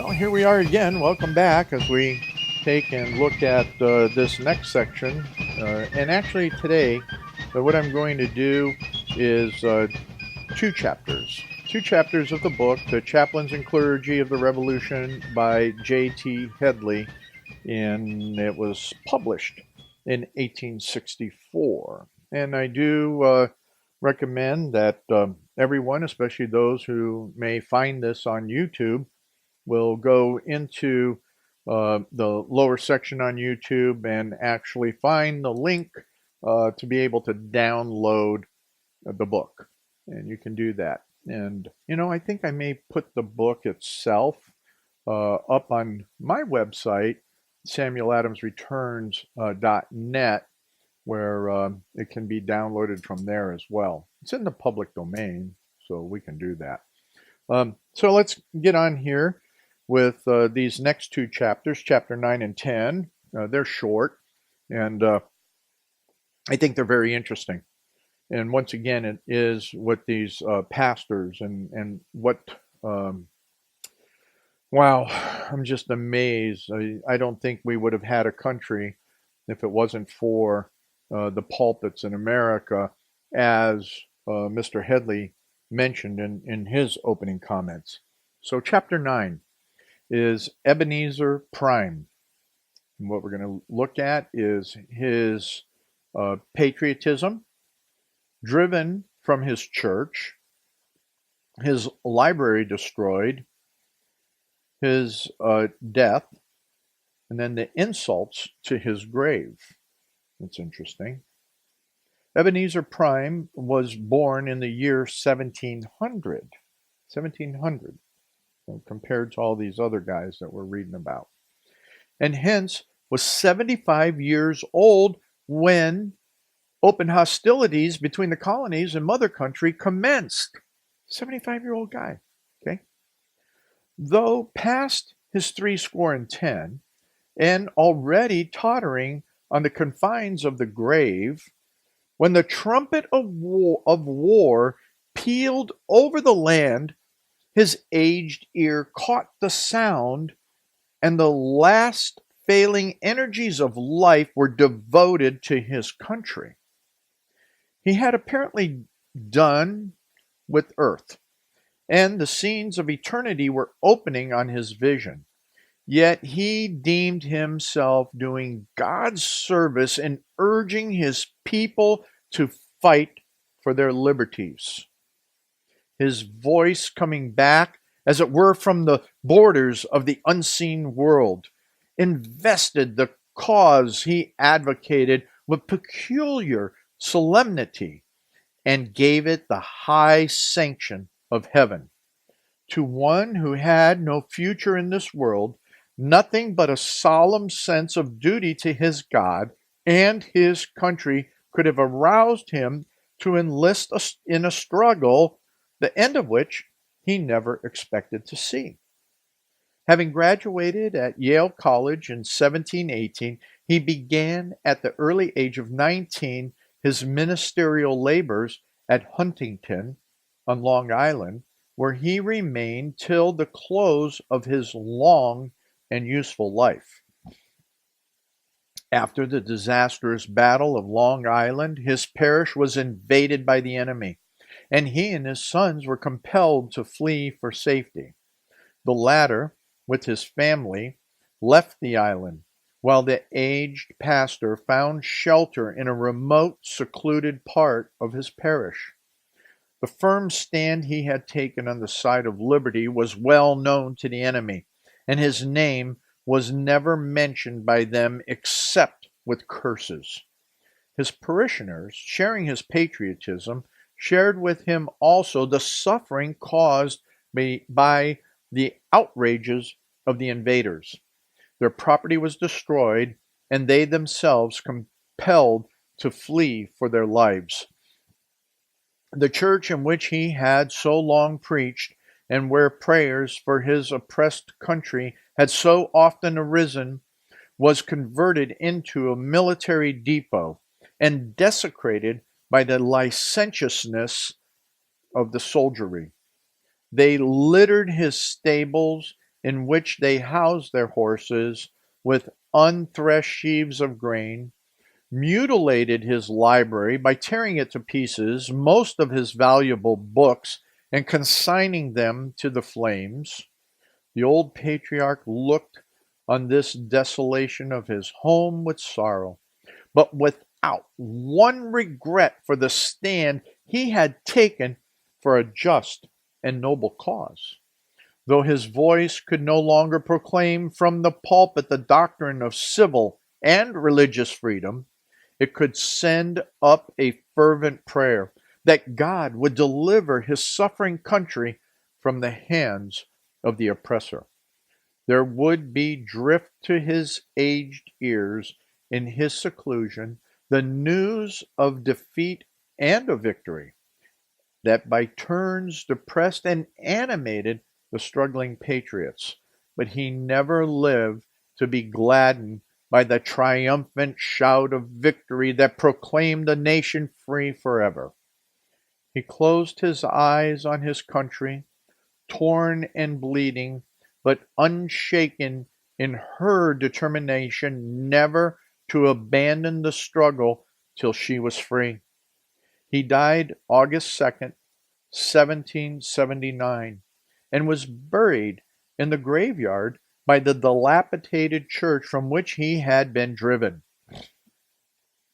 Well, here we are again. Welcome back as we take and look at this next section. And actually, today, what I'm going to do is two chapters. Two chapters of the book, The Chaplains and Clergy of the Revolution by J.T. Headley. And it was published in 1864. And I do recommend that everyone, especially those who may find this on YouTube, will go into the lower section on YouTube and actually find the link to be able to download the book. And you can do that. And, I think I may put the book itself up on my website, samueladamsreturns.net, where it can be downloaded from there as well. It's in the public domain, so we can do that. So let's get on here with these next two chapters, chapter 9 and 10. They're short, and I think they're very interesting. And once again, it is what these pastors and what, wow, I'm just amazed. I don't think we would have had a country if it wasn't for the pulpits in America, as Mr. Headley mentioned in his opening comments. So chapter 9 is Ebenezer Prime. And what we're going to look at is his patriotism, driven from his church, his library destroyed, his death, and then the insults to his grave. That's interesting. Ebenezer Prime was born in the year 1700. 1700. Compared to all these other guys that we're reading about. And hence was 75 years old when open hostilities between the colonies and mother country commenced. 75-year-old guy, okay? Though past his 70 and already tottering on the confines of the grave, when the trumpet of war pealed over the land, his aged ear caught the sound, and the last failing energies of life were devoted to his country. He had apparently done with earth, and the scenes of eternity were opening on his vision. Yet he deemed himself doing God's service in urging his people to fight for their liberties. His voice coming back, as it were, from the borders of the unseen world, invested the cause he advocated with peculiar solemnity and gave it the high sanction of heaven. To one who had no future in this world, nothing but a solemn sense of duty to his God and his country could have aroused him to enlist in a struggle, the end of which he never expected to see. Having graduated at Yale College in 1718, he began at the early age of 19 his ministerial labors at Huntington on Long Island, where he remained till the close of his long and useful life. After the disastrous Battle of Long Island, his parish was invaded by the enemy, and he and his sons were compelled to flee for safety. The latter, with his family, left the island, while the aged pastor found shelter in a remote, secluded part of his parish. The firm stand he had taken on the side of liberty was well known to the enemy, and his name was never mentioned by them except with curses. His parishioners, sharing his patriotism, shared with him also the suffering caused by the outrages of the invaders. Their property was destroyed, and they themselves compelled to flee for their lives. The church in which he had so long preached, and where prayers for his oppressed country had so often arisen, was converted into a military depot and desecrated by the licentiousness of the soldiery. They littered his stables in which they housed their horses with unthreshed sheaves of grain, mutilated his library by tearing it to pieces, most of his valuable books, and consigning them to the flames. The old patriarch looked on this desolation of his home with sorrow, but without one regret for the stand he had taken for a just and noble cause. Though his voice could no longer proclaim from the pulpit the doctrine of civil and religious freedom, it could send up a fervent prayer that God would deliver his suffering country from the hands of the oppressor. There would be drift to his aged ears in his seclusion the news of defeat and of victory, that by turns depressed and animated the struggling patriots, but he never lived to be gladdened by the triumphant shout of victory that proclaimed the nation free forever. He closed his eyes on his country, torn and bleeding, but unshaken in her determination never to abandon the struggle till she was free. He died August 2nd, 1779, and was buried in the graveyard by the dilapidated church from which he had been driven.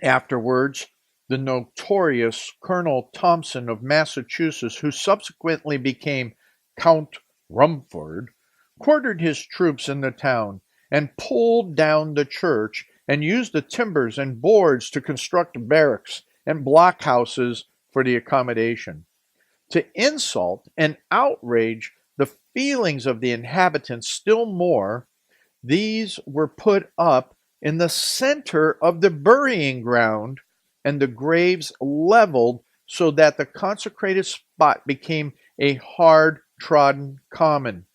Afterwards, the notorious Colonel Thompson of Massachusetts, who subsequently became Count Rumford, quartered his troops in the town and pulled down the church and used the timbers and boards to construct barracks and blockhouses for the accommodation. To insult and outrage the feelings of the inhabitants still more, these were put up in the center of the burying ground and the graves leveled so that the consecrated spot became a hard trodden common.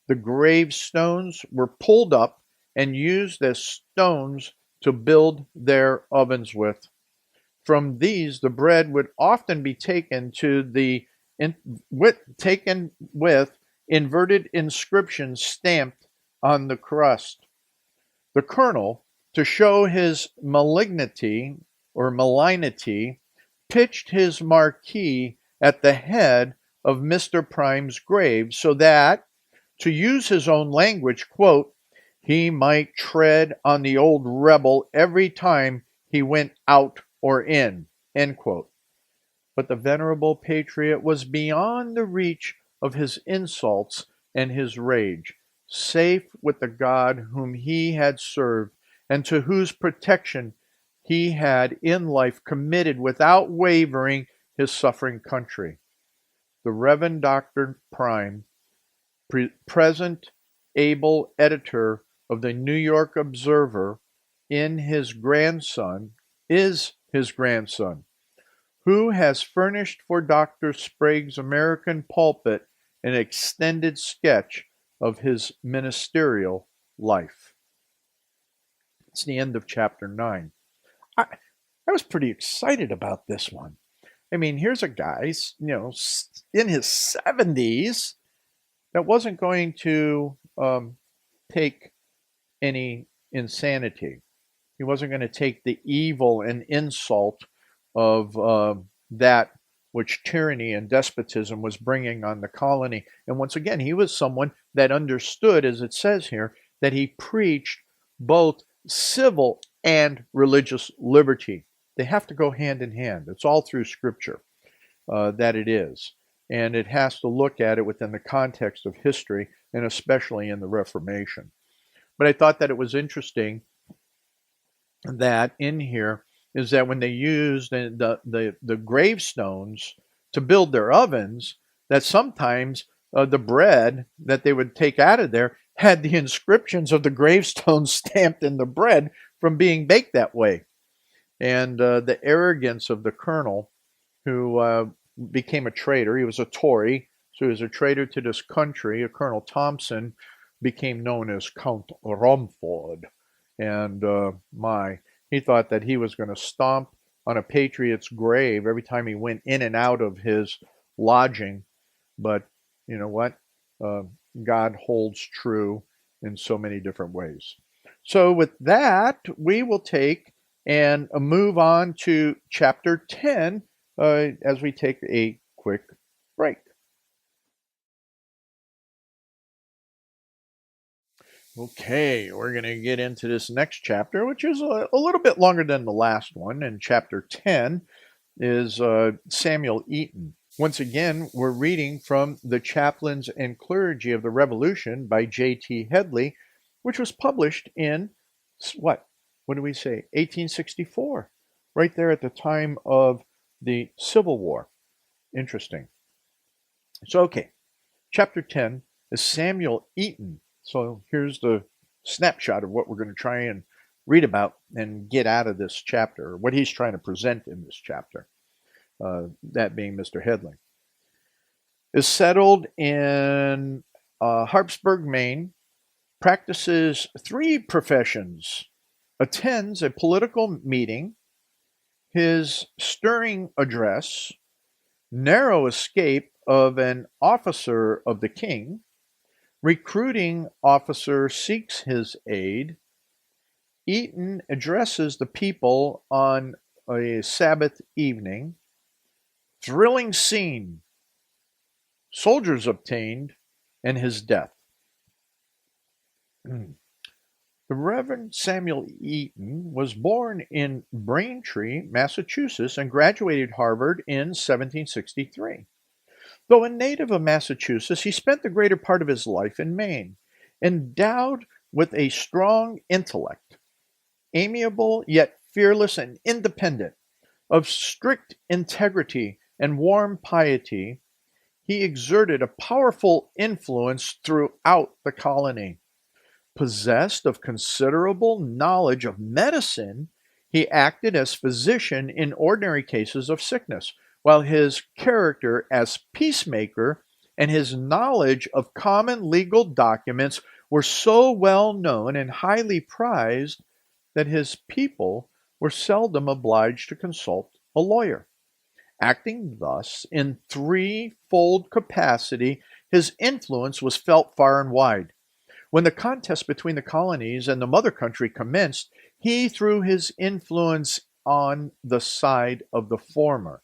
The gravestones were pulled up and used as stones to build their ovens with. From these, the bread would often be taken with inverted inscriptions stamped on the crust. The colonel, to show his malignity, pitched his marquee at the head of Mr. Prime's grave so that, to use his own language, quote, he might tread on the old rebel every time he went out or in, end quote. But the venerable patriot was beyond the reach of his insults and his rage, safe with the God whom he had served and to whose protection he had in life committed without wavering his suffering country. The Reverend Dr. Prime, present able editor of the New York Observer, is his grandson, who has furnished for Dr. Sprague's American Pulpit an extended sketch of his ministerial life. It's the end of chapter 9. I was pretty excited about this one. I mean, here's a guy, in his 70s that wasn't going to take any insanity. He wasn't going to take the evil and insult of that which tyranny and despotism was bringing on the colony. And once again, he was someone that understood, as it says here, that he preached both civil and religious liberty. They have to go hand in hand. It's all through Scripture that it is. And it has to look at it within the context of history, and especially in the Reformation. But I thought that it was interesting that in here is that when they used the gravestones to build their ovens, that sometimes the bread that they would take out of there had the inscriptions of the gravestones stamped in the bread from being baked that way. And the arrogance of the colonel, who became a traitor, he was a Tory, so he was a traitor to this country. Colonel Thompson became known as Count Rumford. And he thought that he was going to stomp on a patriot's grave every time he went in and out of his lodging. But you know what? God holds true in so many different ways. So with that, we will take and move on to chapter 10 as we take a quick break. Okay, we're going to get into this next chapter, which is a little bit longer than the last one. And chapter 10 is Samuel Eaton. Once again, we're reading from The Chaplains and Clergy of the Revolution by J.T. Headley, which was published in what? What do we say? 1864, right there at the time of the Civil War. Interesting. So, okay, chapter 10 is Samuel Eaton. So here's the snapshot of what we're going to try and read about and get out of this chapter, what he's trying to present in this chapter, that being Mr. Headley. Is settled in Harpsburg, Maine, practices 3 professions, attends a political meeting, his stirring address, narrow escape of an officer of the king, recruiting officer seeks his aid, Eaton addresses the people on a Sabbath evening, thrilling scene, soldiers obtained, and his death. The Reverend Samuel Eaton was born in Braintree, Massachusetts, and graduated Harvard in 1763. Though a native of Massachusetts, he spent the greater part of his life in Maine. Endowed with a strong intellect, amiable yet fearless and independent, of strict integrity and warm piety, he exerted a powerful influence throughout the colony. Possessed of considerable knowledge of medicine, he acted as physician in ordinary cases of sickness, while his character as peacemaker and his knowledge of common legal documents were so well known and highly prized that his people were seldom obliged to consult a lawyer. Acting thus in threefold capacity, his influence was felt far and wide. When the contest between the colonies and the mother country commenced, he threw his influence on the side of the former,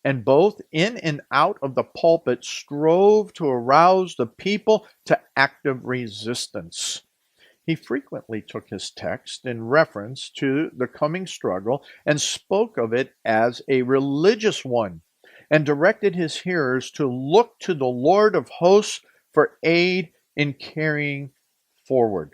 and both in and out of the pulpit strove to arouse the people to active resistance. He frequently took his text in reference to the coming struggle and spoke of it as a religious one, and directed his hearers to look to the Lord of hosts for aid in carrying forward.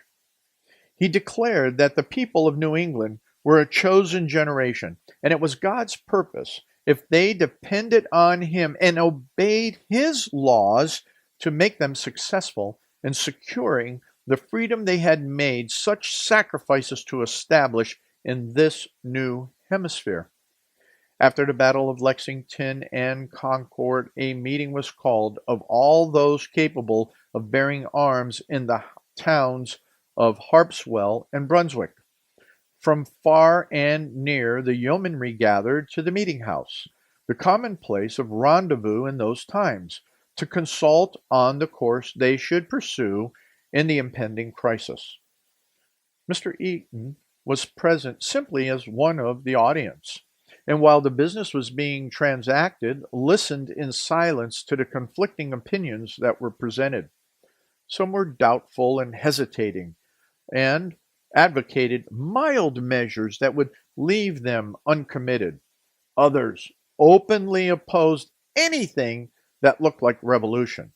He declared that the people of New England were a chosen generation, and it was God's purpose, if they depended on him and obeyed his laws, to make them successful in securing the freedom they had made such sacrifices to establish in this new hemisphere. After the Battle of Lexington and Concord, a meeting was called of all those capable of bearing arms in the towns of Harpswell and Brunswick. From far and near the yeomanry gathered to the meeting house, the common place of rendezvous in those times, to consult on the course they should pursue in the impending crisis. Mr. Eaton was present simply as one of the audience, and while the business was being transacted, listened in silence to the conflicting opinions that were presented. Some were doubtful and hesitating, and advocated mild measures that would leave them uncommitted. Others openly opposed anything that looked like revolution.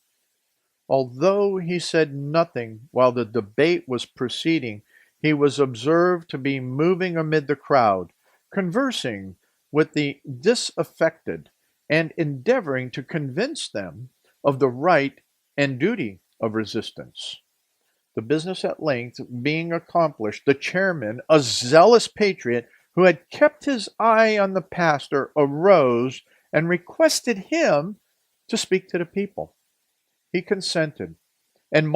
Although he said nothing while the debate was proceeding, he was observed to be moving amid the crowd, conversing with the disaffected and endeavoring to convince them of the right and duty of resistance. The business at length being accomplished, the chairman, a zealous patriot who had kept his eye on the pastor, arose and requested him to speak to the people. He consented, and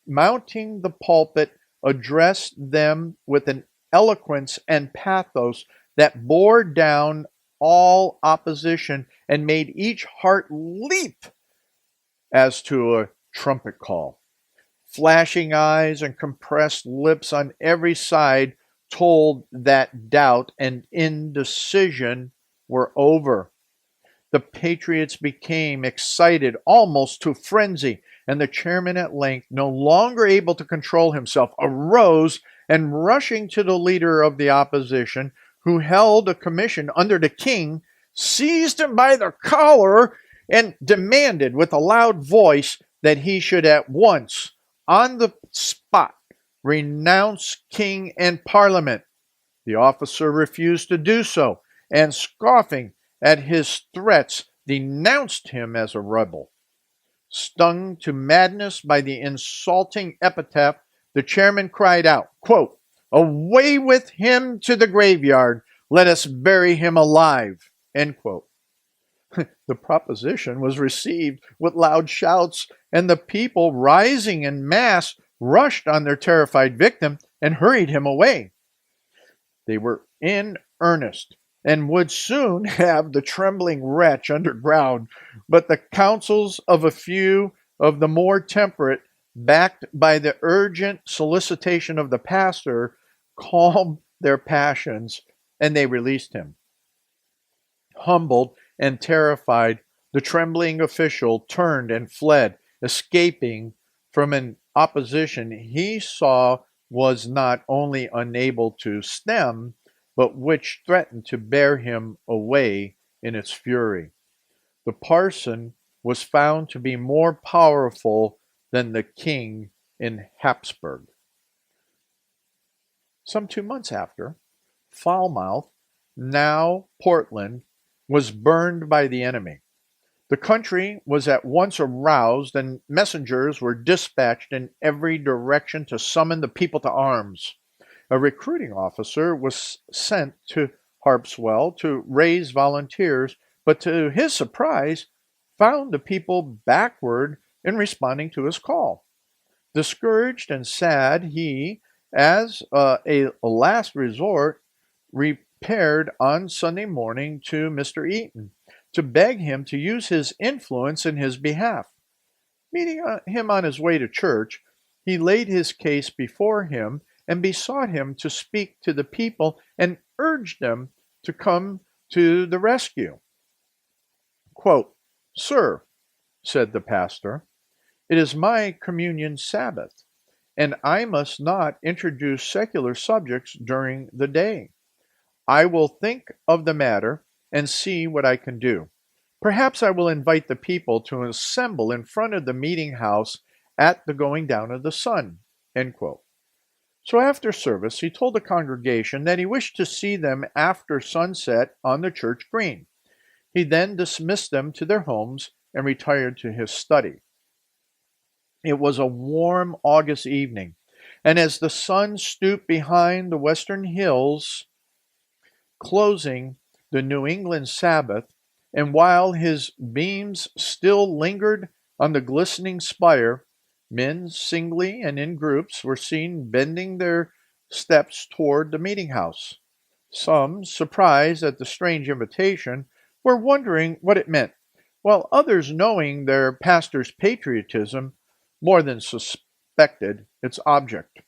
mounting the pulpit, addressed them with an eloquence and pathos that bore down all opposition and made each heart leap as to a trumpet call. Flashing eyes and compressed lips on every side told that doubt and indecision were over. The patriots became excited almost to frenzy, and the chairman at length, no longer able to control himself, arose and rushing to the leader of the opposition, who held a commission under the king, seized him by the collar and demanded with a loud voice that he should at once, on the spot, renounce king and parliament. The officer refused to do so, and scoffing at his threats, denounced him as a rebel. Stung to madness by the insulting epithet, the chairman cried out, quote, "Away with him to the graveyard. Let us bury him alive." End quote. The proposition was received with loud shouts, and the people, rising in mass, rushed on their terrified victim and hurried him away. They were in earnest and would soon have the trembling wretch underground, but the counsels of a few of the more temperate, backed by the urgent solicitation of the pastor, calmed their passions, and they released him. Humbled and terrified, the trembling official turned and fled, escaping from an opposition he saw was not only unable to stem, but which threatened to bear him away in its fury. The parson was found to be more powerful than the king in Harpsburg. Some 2 months after, Falmouth, now Portland, was burned by the enemy. The country was at once aroused, and messengers were dispatched in every direction to summon the people to arms. A recruiting officer was sent to Harpswell to raise volunteers, but to his surprise, found the people backward in responding to his call. Discouraged and sad, he, as a last resort, repaired on Sunday morning to Mr. Eaton to beg him to use his influence in his behalf. Meeting him on his way to church, he laid his case before him and besought him to speak to the people and urged them to come to the rescue. Quote, "Sir," said the pastor, "it is my communion Sabbath, and I must not introduce secular subjects during the day. I will think of the matter and see what I can do. Perhaps I will invite the people to assemble in front of the meeting house at the going down of the sun." End quote. So after service, he told the congregation that he wished to see them after sunset on the church green. He then dismissed them to their homes and retired to his study. It was a warm August evening, and as the sun stooped behind the western hills, closing the New England Sabbath, and while his beams still lingered on the glistening spire, men singly and in groups were seen bending their steps toward the meeting house. Some, surprised at the strange invitation, were wondering what it meant, while others, knowing their pastor's patriotism, more than suspected its object.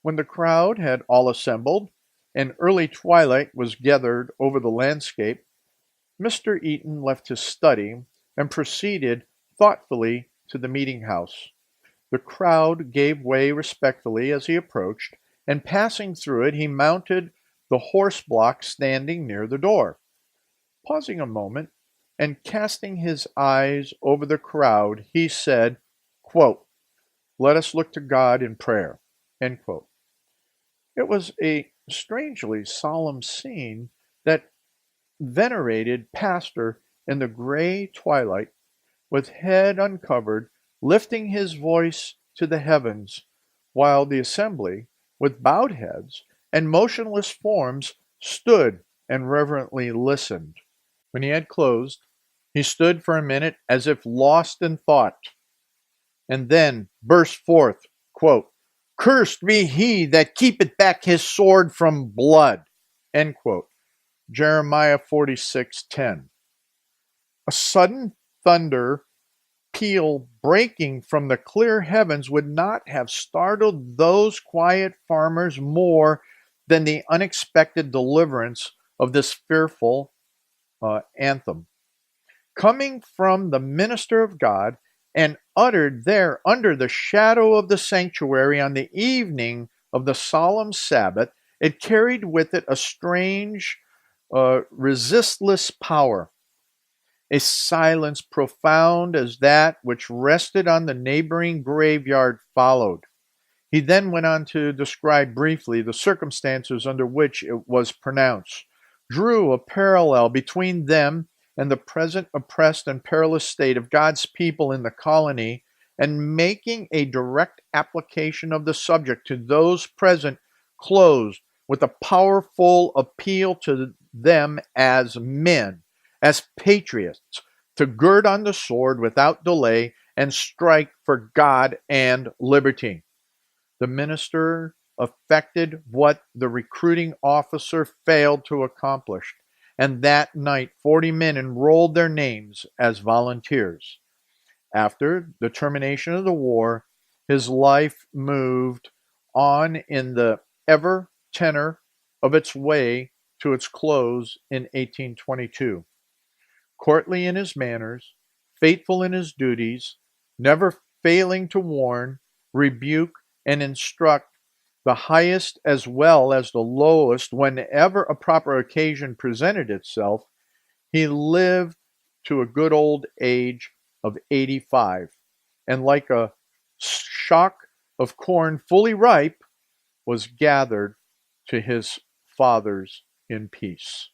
When the crowd had all assembled, and early twilight was gathered over the landscape, Mr. Eaton left his study and proceeded thoughtfully to the meeting house. The crowd gave way respectfully as he approached, and passing through it, he mounted the horse block standing near the door. Pausing a moment and casting his eyes over the crowd, he said, quote, "Let us look to God in prayer." End quote. It was a strangely solemn scene that venerated pastor in the gray twilight, with head uncovered, lifting his voice to the heavens, while the assembly, with bowed heads and motionless forms, stood and reverently listened. When he had closed, he stood for a minute as if lost in thought, and then burst forth, quote, "Cursed be he that keepeth back his sword from blood." End quote. Jeremiah 46:10. A sudden thunder peal breaking from the clear heavens would not have startled those quiet farmers more than the unexpected deliverance of this fearful anthem. Coming from the minister of God and uttered there under the shadow of the sanctuary on the evening of the solemn Sabbath, it carried with it a strange, resistless power, a silence profound as that which rested on the neighboring graveyard followed. He then went on to describe briefly the circumstances under which it was pronounced, drew a parallel between them and the present oppressed and perilous state of God's people in the colony, and making a direct application of the subject to those present, closed with a powerful appeal to them as men, as patriots, to gird on the sword without delay and strike for God and liberty. The minister effected what the recruiting officer failed to accomplish, and that night 40 men enrolled their names as volunteers. After the termination of the war, his life moved on in the ever tenor of its way to its close in 1822. Courtly in his manners, faithful in his duties, never failing to warn, rebuke, and instruct the highest as well as the lowest whenever a proper occasion presented itself, he lived to a good old age of 85, and like a shock of corn fully ripe, was gathered to his fathers in peace.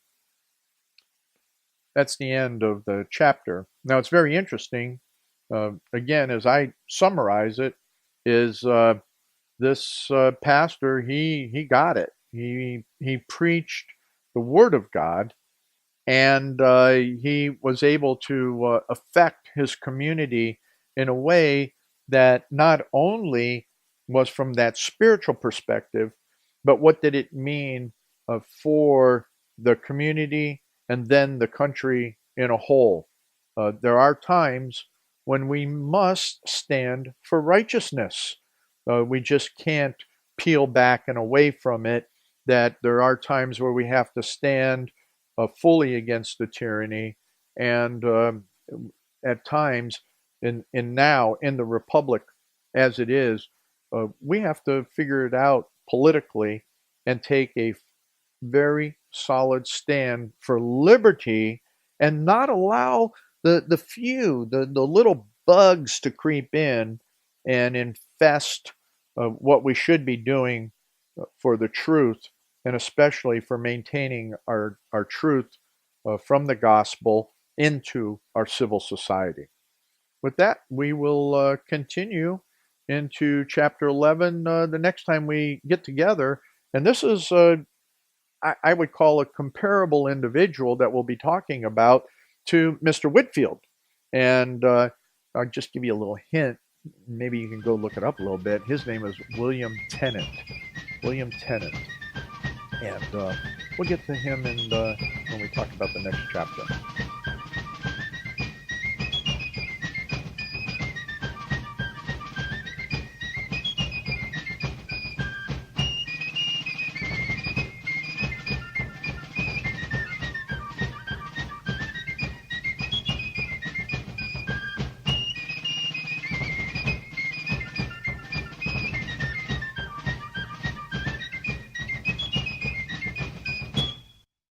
That's the end of the chapter. Now, it's very interesting. Again, as I summarize it, is this pastor, he got it. He preached the Word of God, and he was able to affect his community in a way that not only was from that spiritual perspective, but what did it mean for the community and then the country in a whole. There are times when we must stand for righteousness. We just can't peel back and away from it, that there are times where we have to stand fully against the tyranny. And at times, in the republic as it is, we have to figure it out politically and take a very solid stand for liberty and not allow the few, the little bugs to creep in and infest what we should be doing for the truth, and especially for maintaining our truth from the gospel into our civil society. With that, we will continue into chapter 11 the next time we get together. And this is, I would call, a comparable individual that we'll be talking about to Mr. Whitefield. And I'll just give you a little hint. Maybe you can go look it up a little bit. His name is William Tennant. William Tennant. And we'll get to him when we talk about the next chapter.